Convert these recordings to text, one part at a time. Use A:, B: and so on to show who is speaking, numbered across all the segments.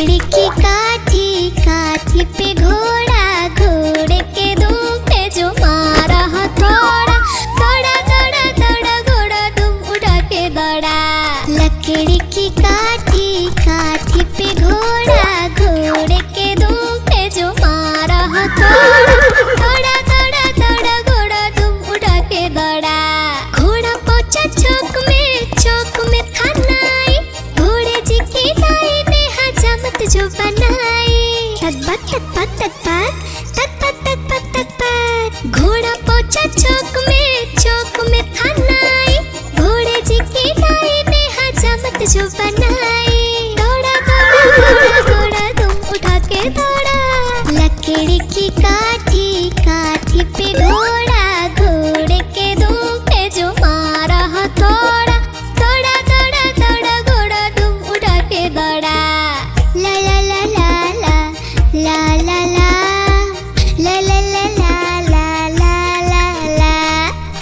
A: लकड़ी की काठी, काठी पे घोड़ा, घोड़े के दुम पे जो मारा हथौड़ा, दौड़ा दौड़ा दौड़ा घोड़ा दुम उठा के दौड़ा। लकड़ी की काठी, काठी पे घोड़ा, घोड़े के दुम पे जो मारा हथौड़ा, दौड़ा दौड़ा दौड़ा घोड़ा दुम उठा के दौड़ा। घोड़ा पहुंचा चौक में था नाई, घोड़े जी की नाई ने हजामत जो बनाई। तकबक तकबक तकबक तकबक तकबक तकबक। घोड़ा पहुंचा चौक में था नाई, घोड़े जी की नाई ने हजामत जो बनाई। दौड़ा दौड़ा दौड़ा घोड़ा दुम उठा के दौड़ा। लकड़ी की काठी, काठी पे घोड़ा, घोड़े के दुम पे जो मारा हथौड़ा, दौड़ा दौड़ा दौड़ा घोड़ा दुम उठा के दौड़ा। ला ला ला ला ला ला ला ला ला ला ला ला ला ला ला।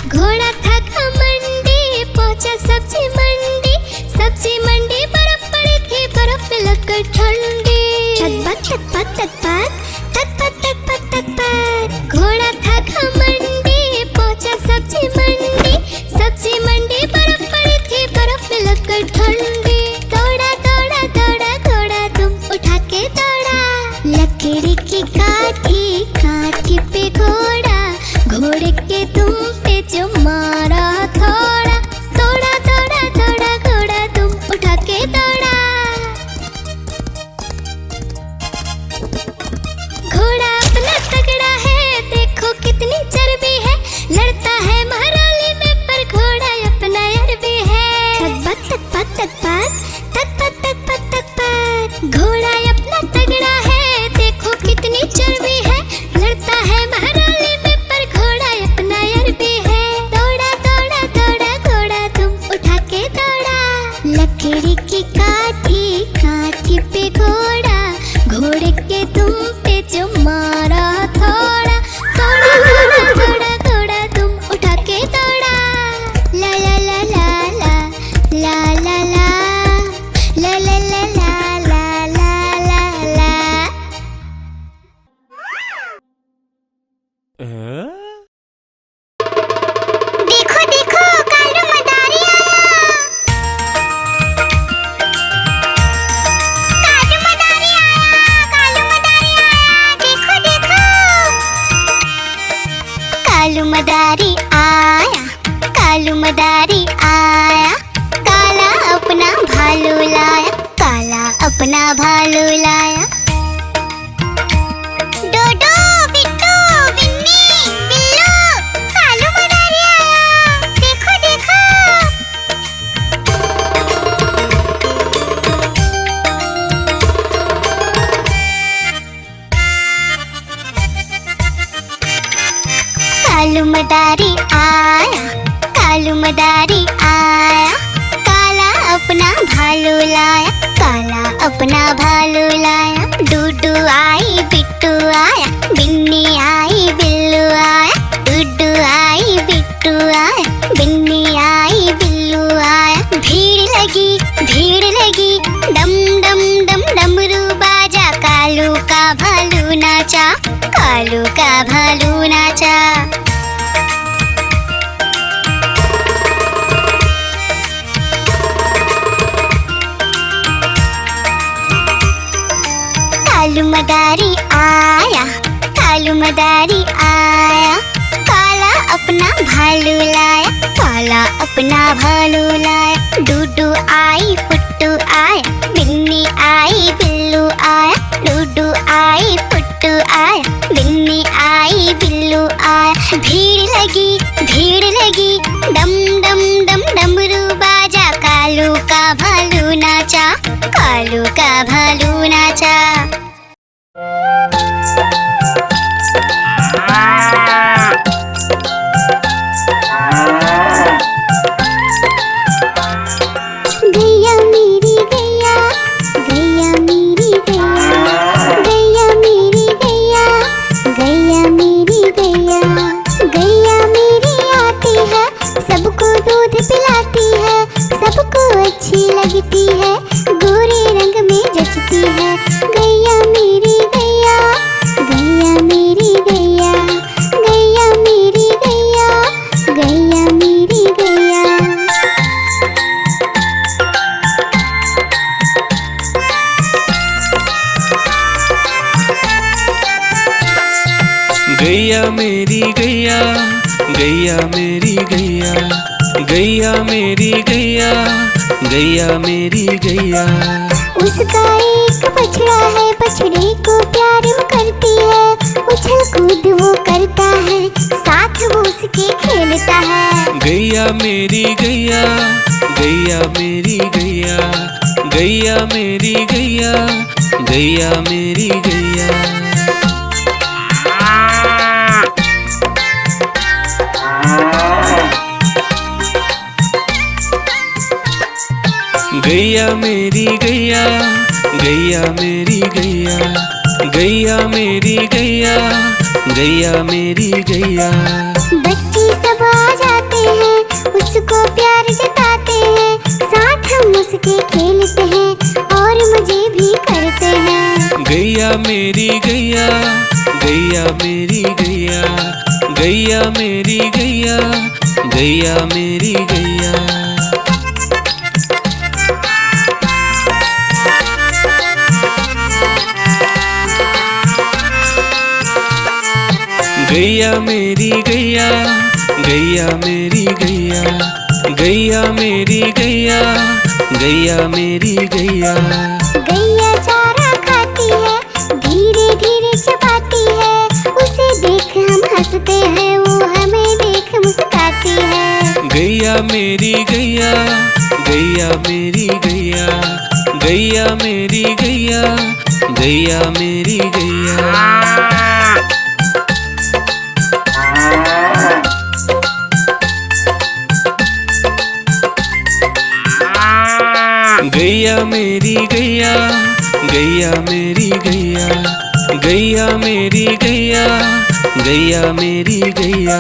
A: घोड़ा था घमंडी, पहुंचा सब्जी मंडी, सब्जी मंडी बर्फ पड़ी थी, बर्फ पे लगकर ठंडी। तकबक तकबक तकबक तकबक तकबक तकबक। घोड़ा था घमंडी, पहुंचा सब्जी मंडी, सब्जी मंडी बर्फ पड़ी थी, बर्फ पे लगकर ठंडी। दौड़ा दौड़ा दौड़ा घोड़ा दुम उठा के दौड़ा। लकड़ी की काठी, काठी पे घोड़ा, घोड़े के दुम पे जो मारा हथौड़ा, दौड़ा दौड़ा दौड़ा घोड़ा दुम उठा के दौड़ा। घोड़ा अपना तगड़ा है, देखो कितनी चर्बी है, लड़ता है महराली में पर घोड़ा अपना अरबी है। तकबक तकबक तकबक तकबक तकबक तकबक। घोड़ा अपना तगड़ा है, देखो कितनी चर्बी है, लड़ता है महराली में पर घोड़ा अपना अरबी है। दौड़ा दौड़ा दौड़ा घोड़ा तुम उठा के दौड़ा। लकड़ी की काठी, काठी पे घोड़ा, घोड़े के दुम पे जो मारा हथौड़ा, दौड़ा दौड़ा दौड़ा घोड़ा तुम उठा के दौड़ा। ला ला ला ला ला ला ला ला ला ला ला ला ला ला ला ला। देखो देखो कालू मदारी आया। कालू मदारी आया, कालू मदारी आया, देखो देखो। कालू मदारी आया, कालू मदारी आया, काला अपना भालू लाया, काला अपना भालू लाया। डोडो बिट्टू बिन्नी बिल्लू, कालू मदारी आया, देखो देखो। कालू मदारी आया, कालू मदारी आया, काला अपना भालू लाया, काला अपना भालू लाया। डूडू आई बिट्टू आया, बिन्नी आई बिल्लू आया, डूडू आई बिट्टू आया, बिन्नी आई बिल्लू आया। भीड़ लगी डम डम डम डमरू बाजा, कालू का भालू नाचा, कालू का भालू नाचा। कालू मदारी आया, कालू मदारी आया, काला अपना भालू लाया, काला अपना भालू लाया। डूडू आई पुट्टू आया, बिन्नी आई बिल्लू आया, डूडू आई पुट्टू आया, बिन्नी आई बिल्लू आया। भीड़ लगी डम डम डम डमरू बाजा, कालू का भालू नाचा, कालू का भालू नाचा। गैया मेरी गैया, गैया मेरी गैया, गैया मेरी गैया, गैया मेरी गैया, गैया मेरी
B: गैया मेरी गैया, गैया मेरी गैया, गैया मेरी गैया, गैया मेरी गैया।
A: उसका एक बछड़ा है, बछड़े को प्यार वो करती है, उछल कूद वो करता है, साथ वो उसके खेलता है।
B: गैया मेरी गैया, गैया मेरी गैया, गैया मेरी गैया, गैया मेरी गैया। गैया मेरी गैया, गैया मेरी गैया, गैया मेरी गैया, गैया मेरी गैया।
A: बच्चे सब आ जाते हैं, उसको प्यार जताते हैं, साथ हम उसके खेलते हैं और मजे भी करते हैं।
B: गैया मेरी गैया, गैया मेरी गैया, गैया मेरी गैया, गैया मेरी गैया। गैया मेरी गैया, गैया मेरी गैया, गैया मेरी गैया, गैया मेरी गैया।
A: गैया चारा खाती है, धीरे धीरे चबाती है, उसे देख हम हंसते हैं, वो हमें देख मुस्कुराती है।
B: गैया मेरी गैया, गैया मेरी गैया, गैया मेरी गैया, गैया मेरी गैया। गैया मेरी गैया, गैया मेरी गैया, गैया मेरी गैया, गैया मेरी गैया।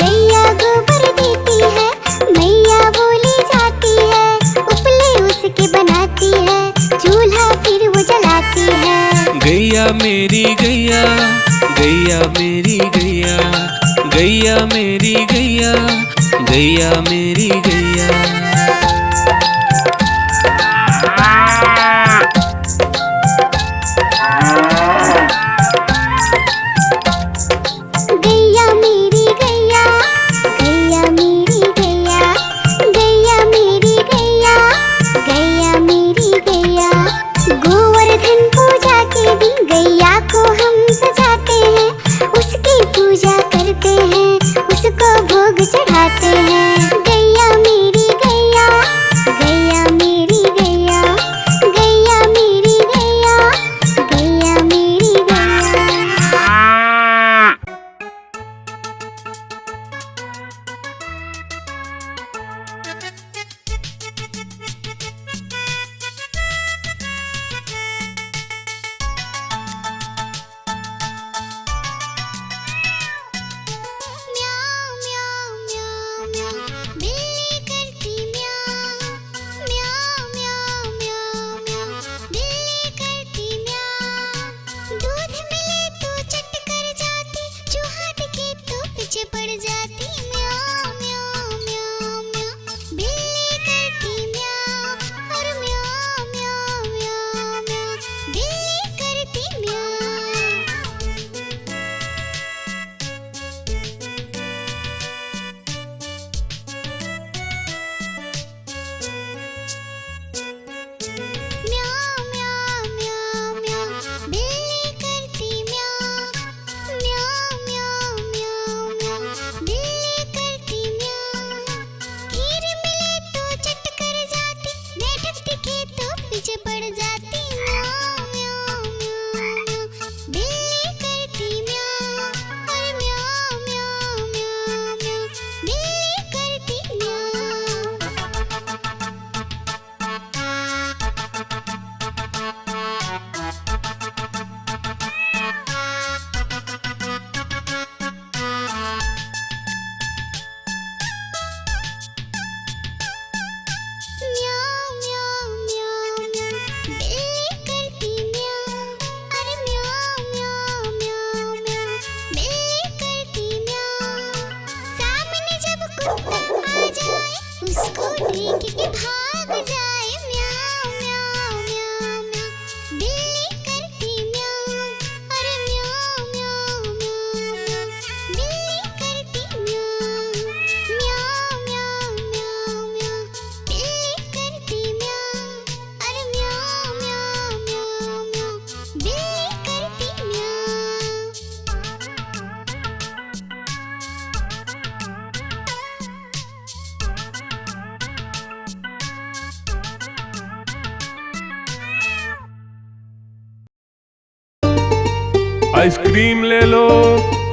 A: गैया गोबर देती है, मैया बोली जाती है, उपले उसके बनाती है, चूल्हा फिर वो जलाती है।
B: गैया मेरी गैया, गैया मेरी गैया, गैया मेरी गैया, गैया मेरी गैया।
A: गैया मेरी गैया, गैया मेरी गैया, गैया मेरी गैया, गैया मेरी गैया। गोवर्धन पूजा के दिन गैया को हम सजाते हैं, उसकी पूजा करते हैं, उसको भोग चढ़ाते हैं। गैया मेरी गैया, गैया
C: आइसक्रीम ले लो,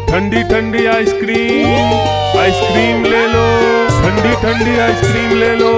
C: ठंडी ठंडी आइसक्रीम। आइसक्रीम ले लो, ठंडी ठंडी आइसक्रीम ले लो।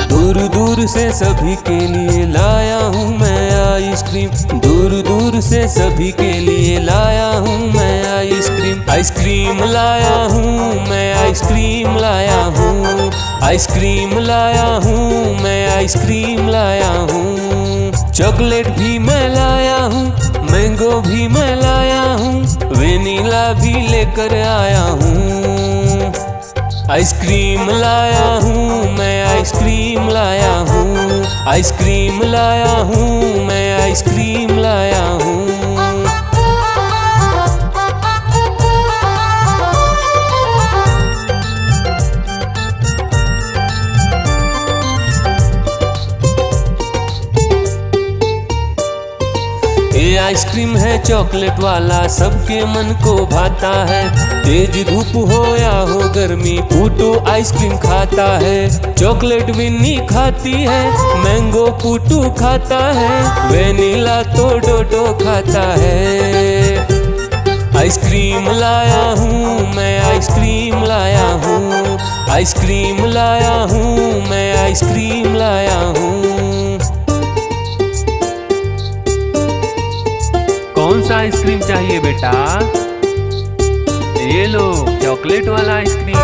B: दूर दूर से सभी के लिए लाया हूँ मैं आइसक्रीम। दूर दूर से सभी के लिए लाया हूँ मैं आइसक्रीम। आइसक्रीम लाया हूँ मैं, आइसक्रीम लाया हूँ। आइसक्रीम लाया हूँ मैं, आइसक्रीम लाया हूँ। चॉकलेट भी मैं लाया हूँ, मैंगो भी मैं लाया हूँ, वेनिला भी लेकर आया हूँ। आइसक्रीम लाया हूँ मैं, आइसक्रीम लाया हूँ। आइसक्रीम लाया हूँ मैं, आइसक्रीम लाया हूँ। ये आइसक्रीम है चॉकलेट वाला, सबके मन को भाता है। तेज धूप हो या हो गर्मी, पूटू आइसक्रीम खाता है। चॉकलेट विन्नी खाती है, मैंगो पूटू खाता है, वेनिला तो डोडो खाता है। आइसक्रीम लाया हूँ मैं, आइसक्रीम लाया हूँ। आइसक्रीम लाया हूँ मैं, आइसक्रीम लाया हूँ।
D: कौन सा आइसक्रीम चाहिए बेटा? ये लो चॉकलेट वाला आइसक्रीम।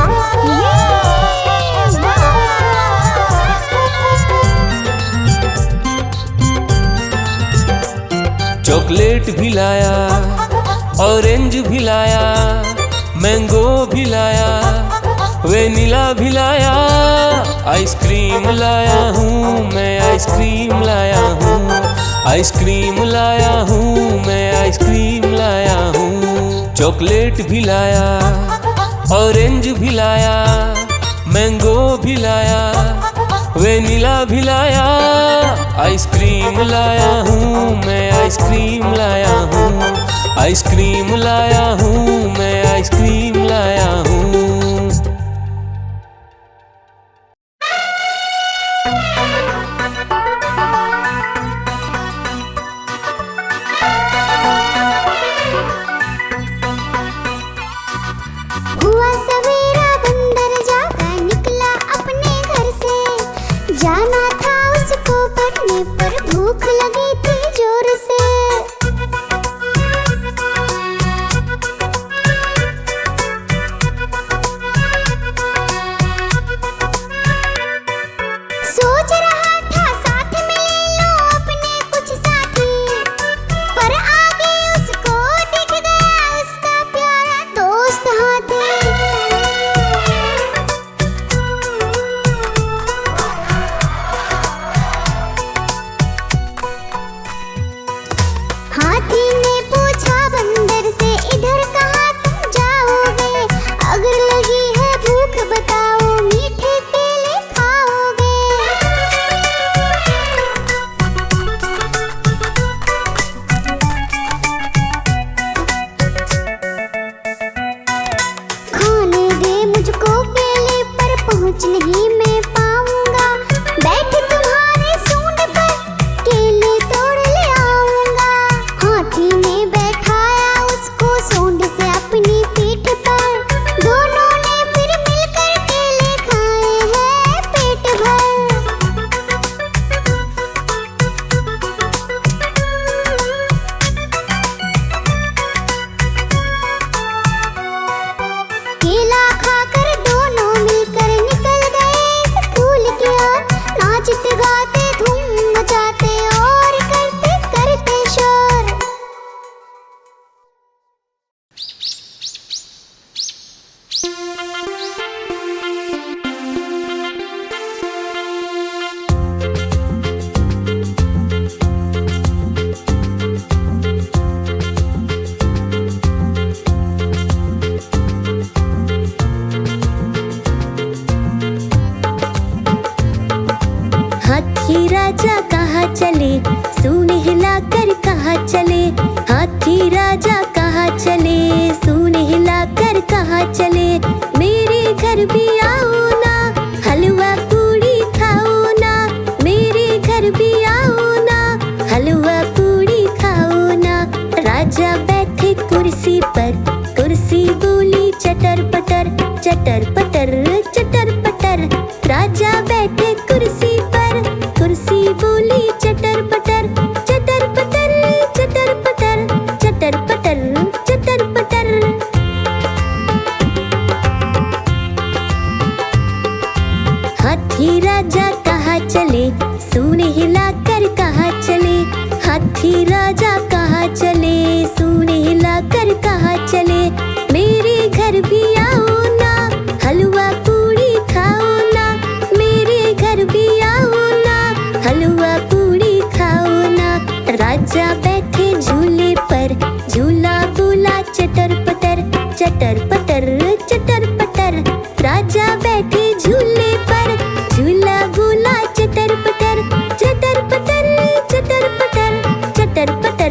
B: चॉकलेट भी लाया, ऑरेंज भी लाया, मैंगो भी लाया, वेनिला भी लाया। आइसक्रीम लाया हूँ मैं, आइसक्रीम लाया हूँ। आइसक्रीम लाया हूँ मैं, आइसक्रीम लाया हूँ। चॉकलेट भी लाया, ऑरेंज भी लाया, मैंगो भी लाया, वेनिला भी लाया। आइसक्रीम लाया हूँ मैं, आइसक्रीम लाया हूँ। आइसक्रीम लाया हूँ मैं, आइसक्रीम लाया हूँ।
A: हुआ सवेरा बंदर जागा निकला अपने घर से। जाना था उसको पढ़ने पर भूख लगी थी जोर से। सोच रहा था साथ में ले लो अपने कुछ साथी, पर आगे उसको दिख गया उसका प्यारा दोस्त हाथी। हाथी ने पूछा बंदर से, इधर कहाँ तुम जाओगे? अगर लगी है भूख बताओ, मीठे केले खाओगे? खाने दे मुझको केले, पर पहुँच नहीं मैं पाऊंगा। बैठ तुम्हारे सूंड पर, केले तोड़ ले आऊंगा। हाथी ने बैठाया उसको सूंड से अपनी पीठ पर। दोनों ने फिर मिलकर केले खाए हैं पेट भर। केला खाकर दोनों मिलकर निकल गए स्कूल की ओर। नाचते गाते धूम मचाते और करते करते शोर।
E: हाथी राजा कहाँ चले, सूंड हिलाकर कहाँ चले। हाथी राजा कहाँ चले, सूंड चले, मेरे घर भी आओ ना, हलवा पूड़ी खाओ ना, मेरे घर भी आओ ना, हलवा पूड़ी खाओ ना। राजा बैठे कुर्सी पर, कुर्सी बोली चटर पटर, चटर पटर चटर पटर। राजा बैठे कुर्सी पर, कुर्सी बोली चटर पटर, चटर पटर चटर पटर, चटर पटर चटर पटर। हाथी राजा कहाँ चले, सूंड हिलाकर कहाँ चले, हाथी राजा कहाँ चले, सूंड हिलाकर कहाँ चले। मेरे घर भी आओ ना, हलवा पूड़ी खाओ ना, मेरे घर भी आओ ना, हलवा पूड़ी खाओ ना। राजा बैठे झूले पर, झूला बोला चटर पटर, चटर पटर चटर पटर। राजा बैठे झूले पर, झूला बोला चटर पटर, चटर पटर चटर पटर, चटर पटर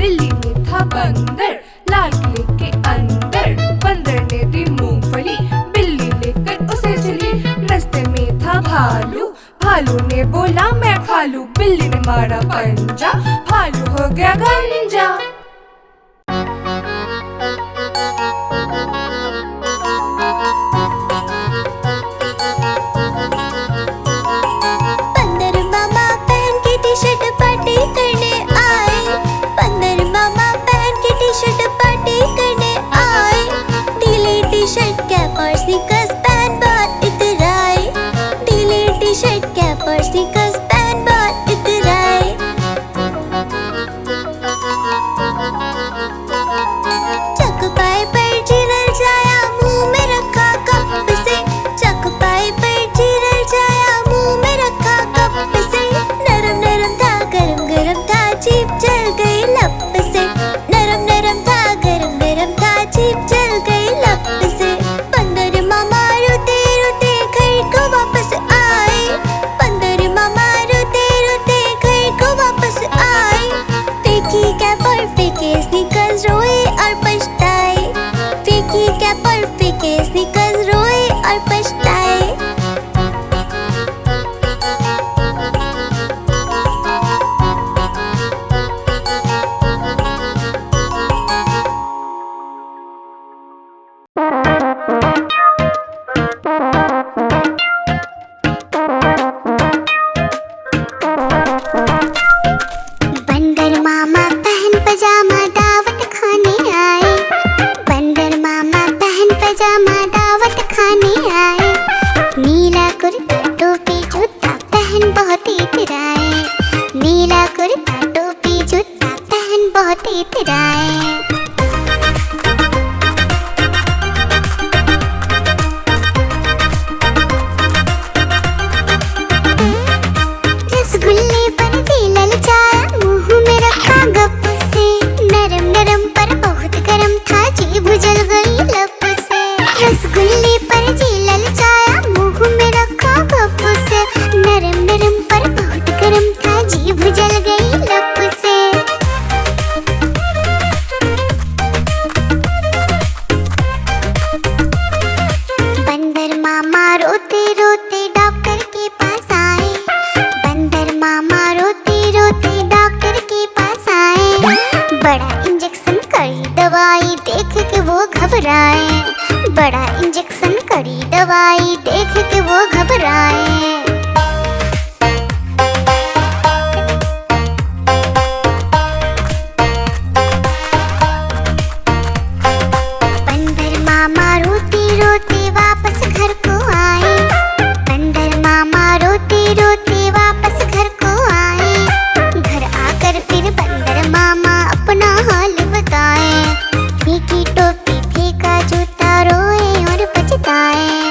F: दिल्ली में था बंदर, लाल किले के अंदर। बंदर ने दी मूंगफली, बिल्ली लेकर उसे चली। रास्ते में था भालू, भालू ने बोला मैं खा लूं। बिल्ली ने मारा पंजा, भालू हो गया गंजा।
A: बंदर मामा पहन के टी-शर्ट पार्टी करने आए। बंदर मामा पहन के टी-शर्ट पार्टी करने आए। ढीली टी-शर्ट कैप और स्नीकर्स पहन बहुत इतराए। ढीली टी-शर्ट कैप और स्नीकर्स पहन बहुत इतराए। चकपाई पर चिरल जाया, मुंह में रखा कप से। चकपाई पर चिरल जाया, मुंह में रखा कप से। नरम नरम था, गरम गरम था, जीभ जल गई लप से। नरम नरम था, गरम गरम था, जीभ जल गई लप से। बंदर मामा रोते रोते घर को वापस आए। बंदर मामा रोते रोते घर को वापस आए। फेंकी कैप और फेंके स्नीकर्स, रोए और पछताए। फेंकी कैप और फेंके स्नीकर्स, रोए और पछताए। बंदर मामा पहन पजामा दावत खाने आए। बंदर मामा पहन पजामा दावत खाने आए। नीला कुर्ता टोपी जूता पहन बहुत इतराए। नीला कुर्ता टोपी जूता पहन बहुत इतराए। रसगुल्ले पर जी ललचाया, मुंह में रखा गप से। नरम नरम पर बहुत गरम था, जीभ जल गई लप से। रसगुल्ले पर जी ललचाया, मुंह में रखा गप से। नरम नरम पर बहुत गरम था, जीभ जल गई लप से। बंदर मामा रोते रोते डॉक्टर के पास आए। बंदर मामा रोते रोते डॉक्टर के पास आए। बड़ा इंजेक्शन कड़ी दवाई देख के वो घबराए। बड़ा इंजेक्शन कड़ी दवाई देख के वो घबराए। बंदर मामा रोते रोते वापस घर को आए। बंदर मामा रोते रोते वापस घर को आए। घर आकर फिर बंदर मामा अपना हाल बताए। फेंकी टोपी फेंका जूता, रोए और पछताए।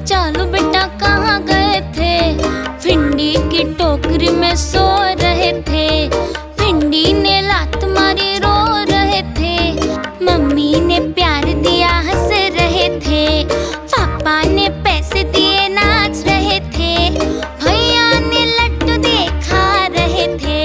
A: चालू बेटा कहाँ गए थे? भिंडी की टोकरी में सो रहे थे। भिंडी ने लात मारी रो रहे थे। मम्मी ने प्यार दिया हंस रहे थे। पापा ने पैसे दिए नाच रहे थे। भैया ने लड्डू दिए खा रहे थे।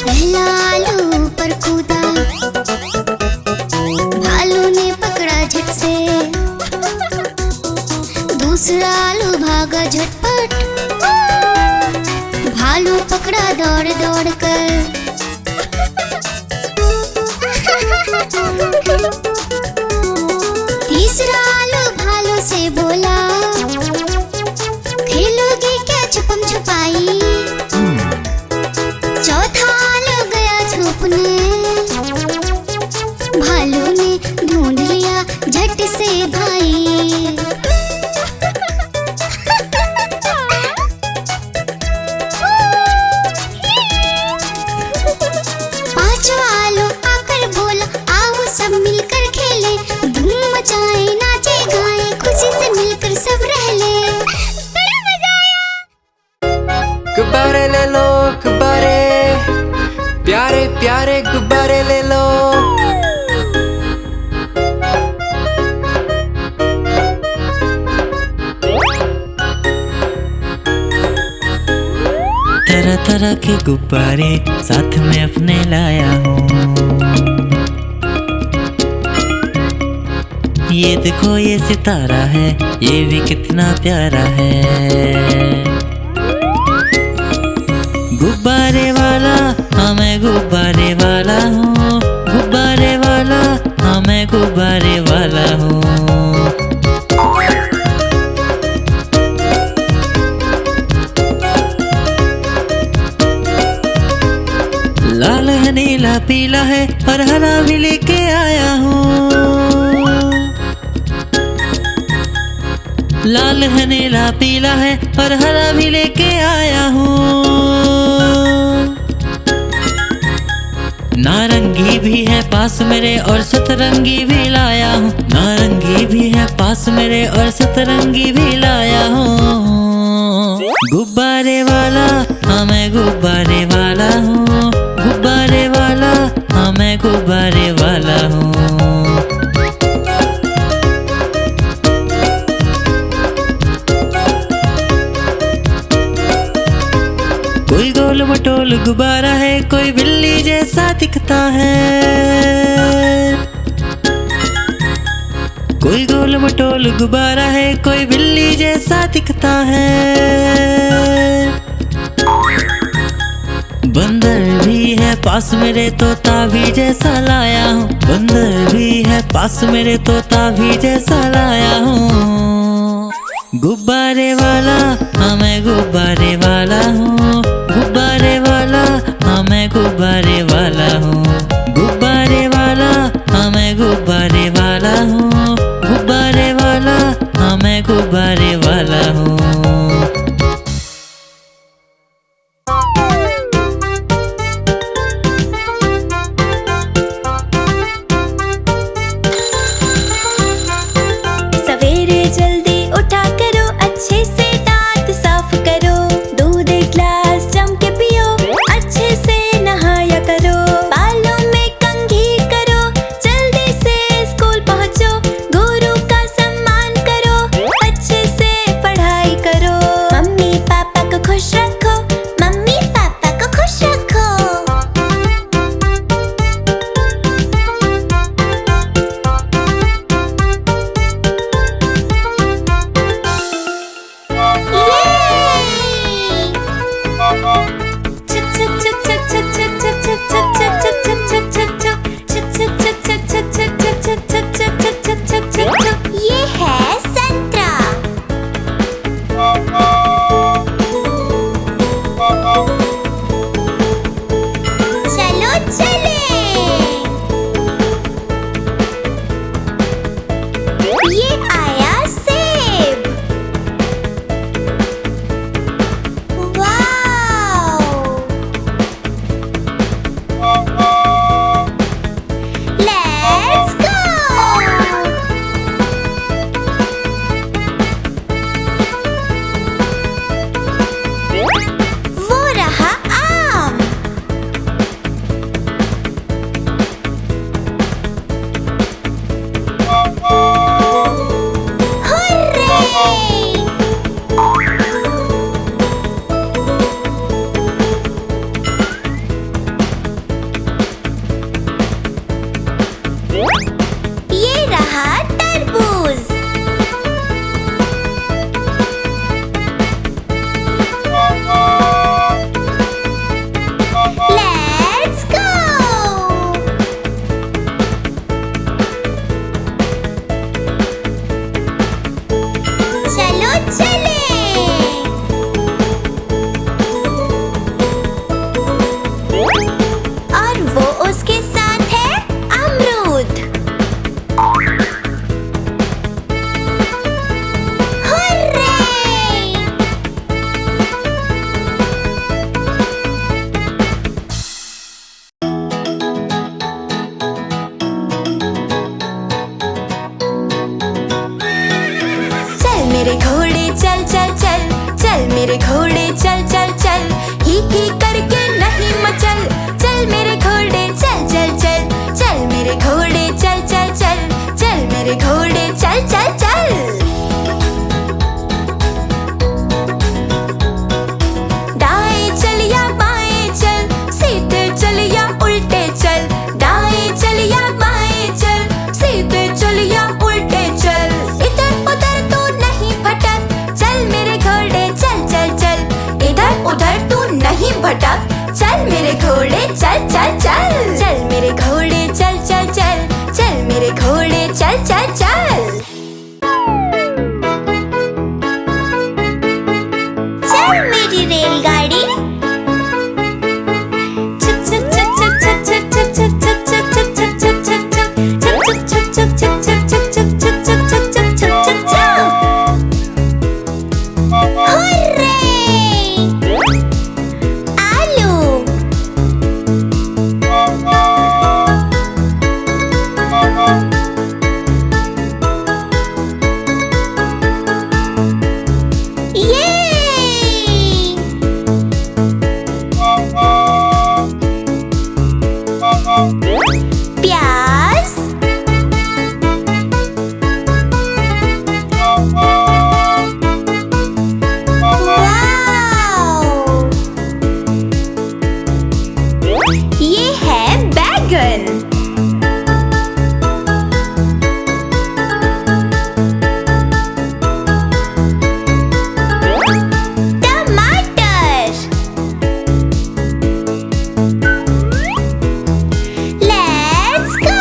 A: पहला आलू पर कूदा, भालू ने पकड़ा झट से। दूसरा आलू भागा झटपट, भालू पकड़ा दौड़ दौड़ कर। तीसरा आलू भालू से बोला, खेलोगे क्या छुपम छुपाई? चौथा आलू गया छुपने, भालू ने ढूंढ लिया झट से भाई। पांचवा आलू आकर बोला, आओ सब मिलकर खेले, धूम मचाए नाचे गाए, खुशी से मिलकर सब रह ले। बड़ा मजा आया।
G: गुब्बारे ले लो गुब्बारे, प्यारे प्यारे गुब्बारे ले लो।
H: तरह तरह के गुब्बारे साथ में अपने लाया हूँ। ये देखो ये सितारा है, ये भी कितना प्यारा है। गुब्बारे वाला हाँ मैं गुब्बारे वाला हूँ। गुब्बारे वाला हाँ मैं गुब्बारे वाला हूँ। लाल है नीला पीला है और हरा भी लेके आया हूँ। लाल है नीला पीला है और हरा भी लेके आया हूँ। नारंगी भी है पास मेरे और सतरंगी भी लाया हूँ। नारंगी भी है पास मेरे और सतरंगी भी लाया हूँ। गुब्बारे वाला हाँ मैं गुब्बारे वाला हूँ। गुब्बारे वाला हाँ मैं गुब्बारे वाला हूँ। कोई गोल मटोल गुब्बारा है, कोई बिल्ली जैसा दिखता है। कोई गोल मटोल गुब्बारा है, कोई बिल्ली जैसा दिखता है। बंदर भी है पास मेरे, तोता भी जैसा लाया हूँ। बंदर भी है पास मेरे, तोता भी जैसा लाया हूँ। गुब्बारे वाला हाँ मैं गुब्बारे वाला हूँ। गुब्बारे वाला हाँ मैं गुब्बारे वाला हूँ। गुब्बारे वाला हाँ मैं गुब्बारे वाला हूँ। गुब्बारे वाला हाँ मैं गुब्बारे वाला हूँ।
E: सवेरे जल्दी उठा करो, अच्छे से दांत साफ करो। दूध एक ग्लास जम के पियो, अच्छे से नहाया करो। चल मेरे घोड़े चल चल चल, ही करके नहीं मचल। चल मेरे घोड़े चल चल चल, चल मेरे घोड़े चल चल चल, चल मेरे घोड़े चल चल चल। दाएं चल या बाएं चल, सीधे चल या उल्टे चल। दाएं चल या बाएं चल, सीधे चल या उल्टे चल। इधर उधर तू नहीं भटक, चल मेरे घोड़े चल चल चल। इधर उधर तू नहीं भटक, चल मेरे घोड़े चल चल चल। चल मेरे घोड़े चल चल चल, चल मेरे घोड़े चल चल चल। चल मेरी रेलगाड़ी प्याज, ये है बैगन। टमाटर, लेट्स गो।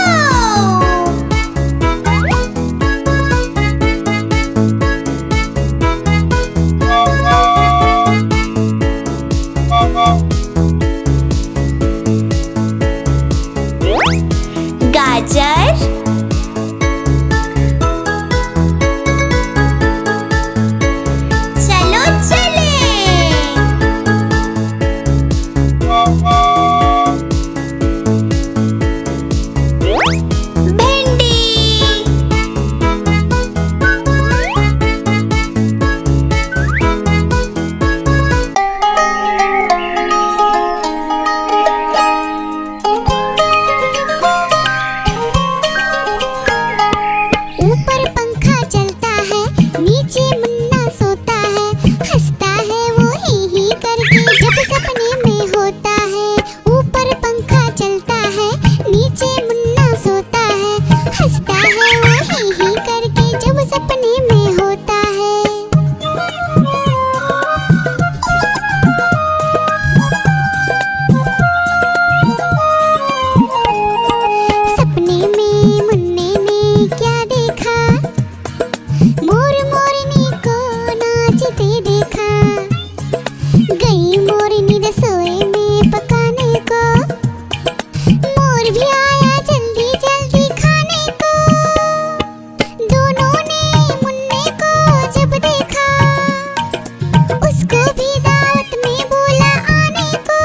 E: गाजर, चलो चले। भिंडी, ऊपर पंखा चलता है, नीचे मुन्ना सोता है। हंसता है वो ही करके जब सपने में होता है। ऊपर पंखा चलता है, नीचे मुन्ना सोता है। हंसता है वो ही करके जब सपने में होता है। सपने में मुन्ने ने क्या देखा, मोर मोरनी को नाचते देखा। गई मोरनी रसोई में पकाने को, मोर भी आया जल्दी जल्दी खाने को। दोनों ने मुन्ने को जब देखा, उसको भी दावत में बोला आने को।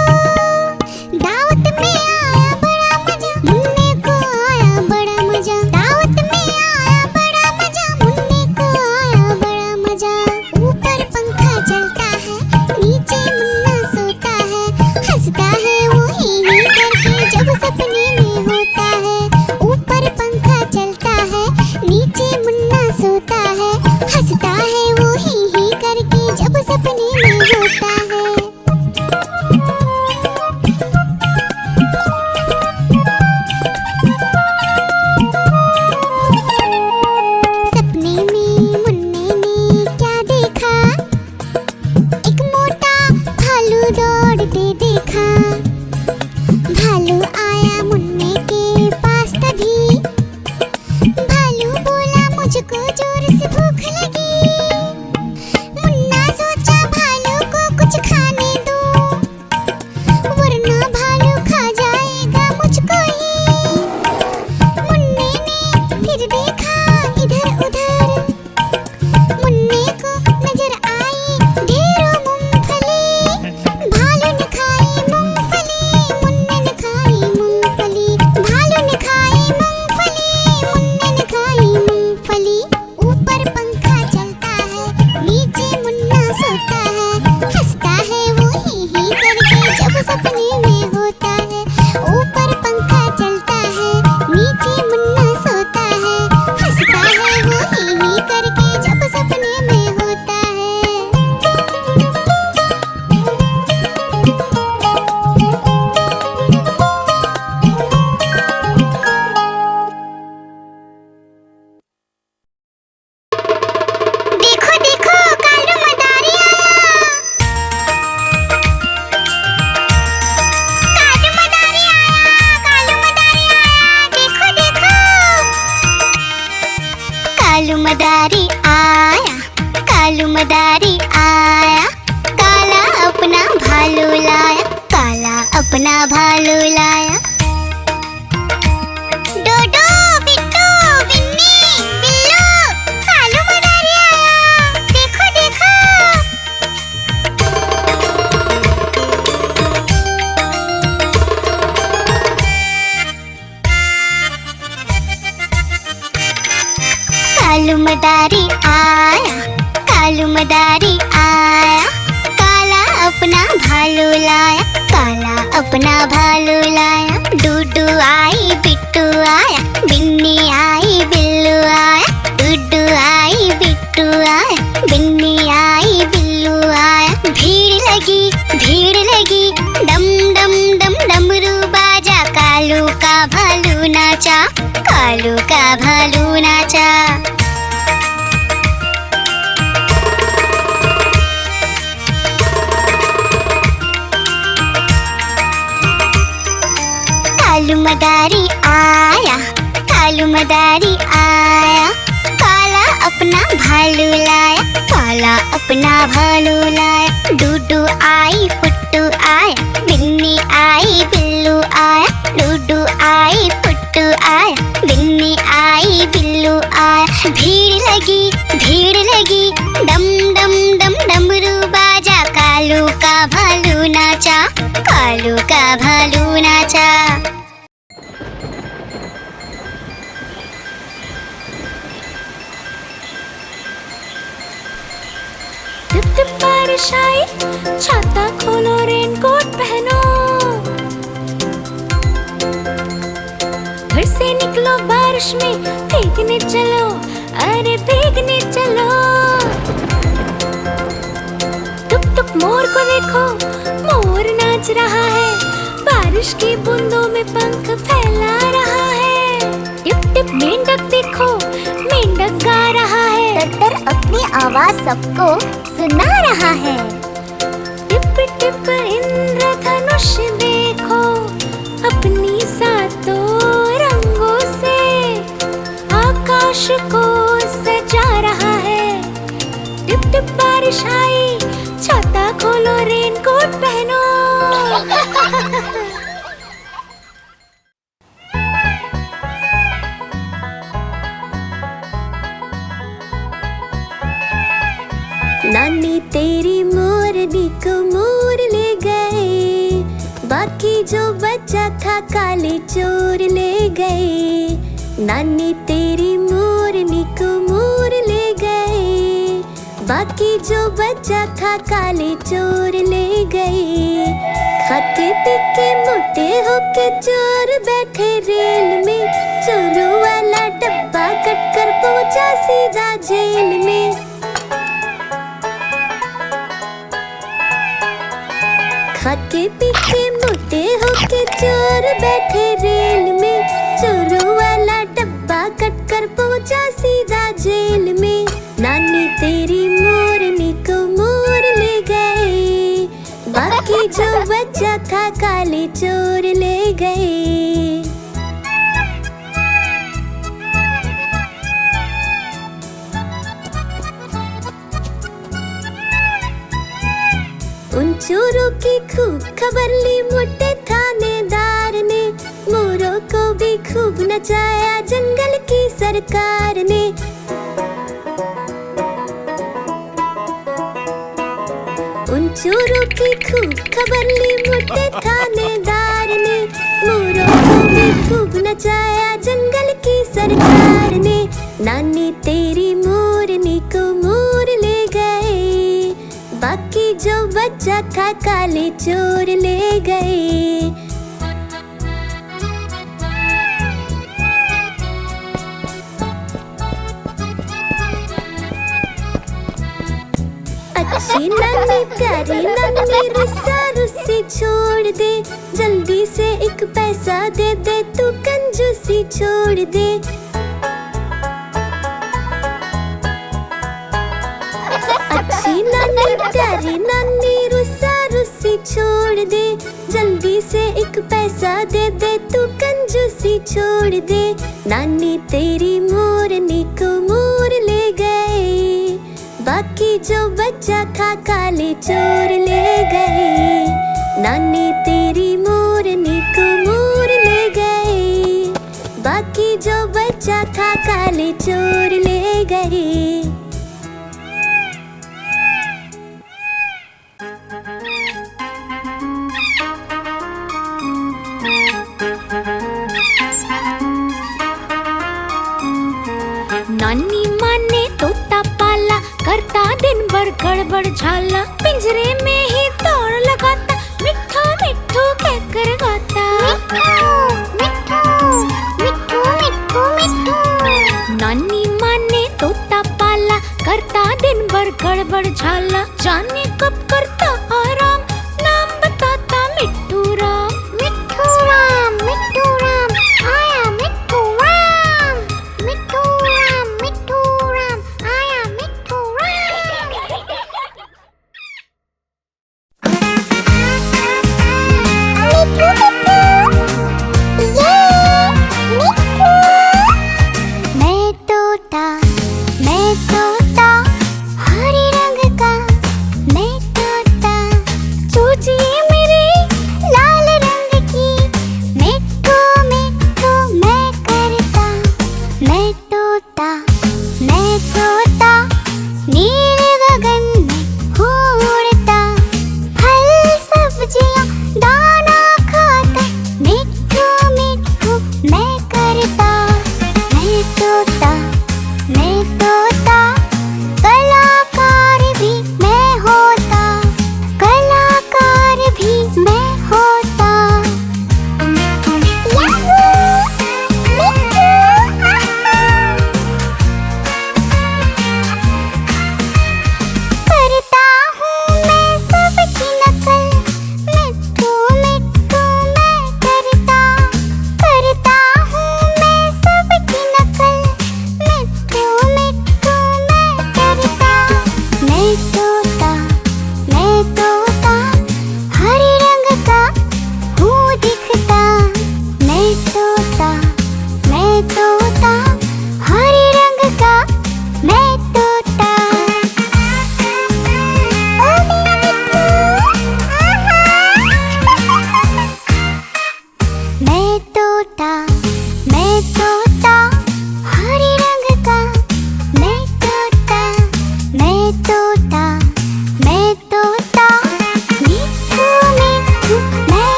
E: दावत में आया बड़ा मजा, मुन्ने को आया बड़ा मजा। दावत में आया बड़ा मजा, मुन्ने को आया बड़ा मजा। ऊपर पंखा चलता है, नीचे मुन्ना सोता है। हंसता है वो ही करके जब सपने में होता है। ऊपर पंखा चलता है, नीचे मुन्ना सोता है। हंसता है वो ही करके जब सपने में होता है। सपने में मुन्ने ने क्या देखा, एक मोटा भालू दौड़ते देखा। भालू आया मुन्ने के पास तभी, भालू बोला मुझको जोर से भूख लगी। मुन्ना सोचा भालू को कुछ
A: लाया। डोडो बिट्टू बिन्नी बिल्लू कालू मदारी आया, देखो देखो। कालू मदारी आया, कालू मदारी आया, काला अपना भालू लाया, काला अपना भालू लाया। डूडू आई बिट्टू आया, बिन्नी आई बिल्लू आया, डूडू आई बिट्टू आया, बिन्नी आई बिल्लू आया। भीड़ लगी डम डम डम डमरू बाजा, कालू का भालू नाचा, कालू का भालू नाचा। कालू मदारी आया, कालू मदारी आया, काला अपना भालू लाया, काला अपना भालू लाया। डूडू आई पुट्टू आया, बिन्नी आई बिल्लू आया, डूडू आई पुट्टू आया, बिन्नी आई बिल्लू आया। भीड़ लगी डम डम डम डमरू बाजा, कालू का भालू नाचा, कालू का भालू नाचा।
E: टिप टिप बारिश आई, छाता खोलो रेनकोट पहनो। घर से निकलो बारिश में, भीगने चलो, अरे भीगने चलो। टुक टुक मोर को देखो, मोर नाच रहा है, बारिश की बूंदों में पंख फैला रहा है। टिप टिप मेंढक देखो, मेंढक गा रहा है,
A: तर अपनी आवाज सबको सुना रहा है।
E: टिप टिप इंद्रधनुष देखो, अपनी सातों रंगों से आकाश को सजा रहा है। टिप टिप बारिश आई, छाता खोलो रेनकोट पहनो। नानी तेरी मोरनी को मोर ले गए, बाकी जो बचा था काले चोर ले गए। नानी तेरी मोरनी को मोर ले गए, बाकी जो बचा था काले चोर ले गए। खाते पीके मोटे होके चोर बैठे रेल में, चोरों वाला डब्बा कट कर पहुंचा सीधा जेल में। खाके पीके मोटे होके चोर बैठे रेल में, चोरों वाला डब्बा कट कर पहुंचा सीधा जेल में। नानी तेरी मोरनी को मोर ले गए, बाकी जो बचा था काले चोर ले गए। उन चोरों की खूब खबर ली मोटे थानेदार ने, मोरों को भी खूब नचाया जंगल की सरकार ने। उन चोरों की खूब खबर ली मोटे थानेदार ने, मोरों को भी खूब नचाया जंगल की सरकार ने। नानी तेरी मोरनी को मोर ले गए, बाकी जो बचा था काले चोर ले गए। अच्छी नानी प्यारी नानी रुस्सा रुस्सी छोड़ दे, जल्दी से एक पैसा दे दे तू कंजूसी छोड़ दे। अच्छी नानी प्यारी नानी रुस्सा रुस्सी छोड़ दे, जल्दी से एक पैसा दे दे तू कंजूसी छोड़ दे। नानी तेरी मोरनी को मोर ले गए, बाकी जो बचा था काले चोर ले गए। नानी तेरी मोरनी को बच्चा था काले चोर ले गए। नानी माँ ने तोता पाला, करता दिन भर गड़बड़ झाला, पिंजरे में ही दौड़ लगाता, मिट्ठू मिट्ठू कहकर गाता। मिट्ठू मिट्ठू मिट्ठू। नानी माँ ने तोता पाला, करता दिन भर गड़बड़ झाला, जाने कब करता